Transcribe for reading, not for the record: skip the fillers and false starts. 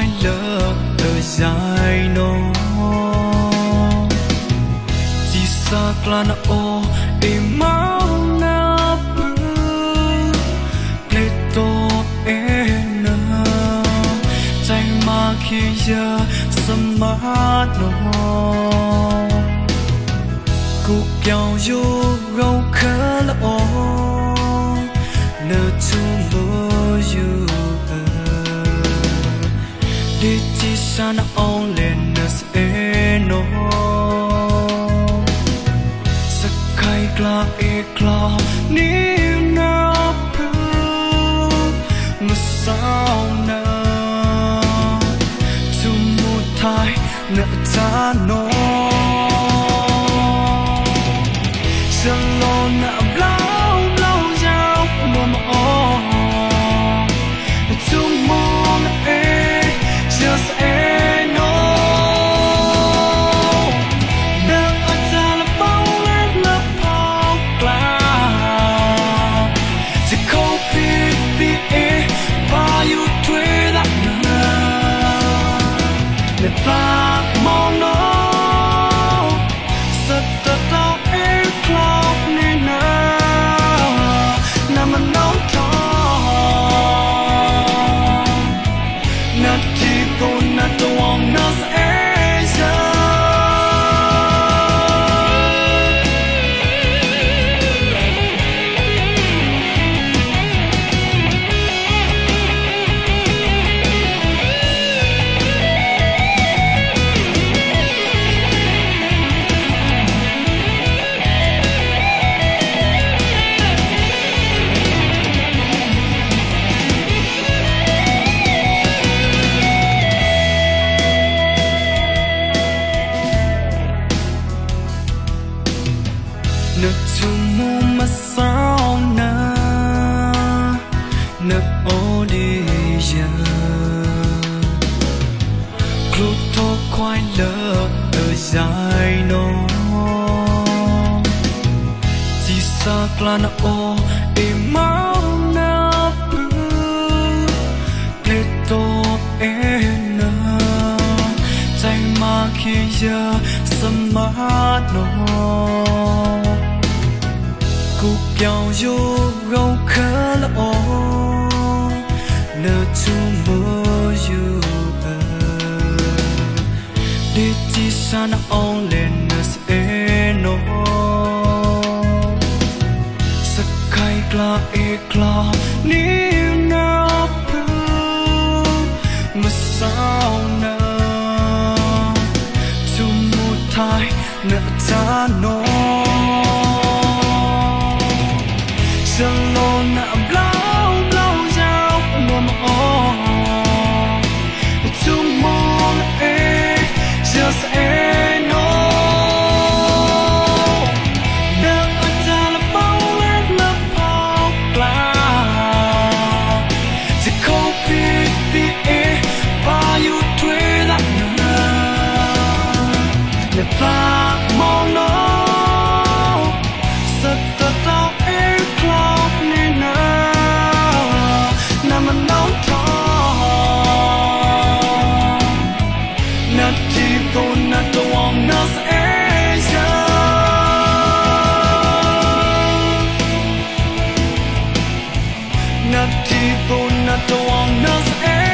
快乐的在浓，几撒克那哦，一毛那不，配多哎那，在马起呀什么浓，古标有肉可了哦，那出没有。Di sana only nas eno Sakai kla ekla ni na pu Masao na Tumutai na tano Salo na blau blau yao mama oh Tumon just ain't no Nang atala paulan na paukla Sa COVID-19 Bayo tuweda na Nepa mo no Sa tataw airclock ni na Naman nang ta Not the one knows Asia Nước chung mà sao na nước ô đi giờ lúc thôi khoai lỡ ở dài nó chỉ xa là nó ô em máu na bự để tô em na trái mà khi giờ sớm mát nó Cục kẹo vô gấu khá là ô Nơ chú mơ dù Đi tí xa na ôn lên nơ sẽ nô Sắc khai kla e kla Niu na bư Mà sao na Chú mù thai nơ ta nô Salo na blau blau yao mama oh Tumon just ain't no Nang atala paulan na paukla Sa COVID-19 Bayo tuweda na Nepa mo no Sa tataw airclock ni na Naman nang ta Na tipo na tuwang nas Asia Na tipo na tuwang nas Asia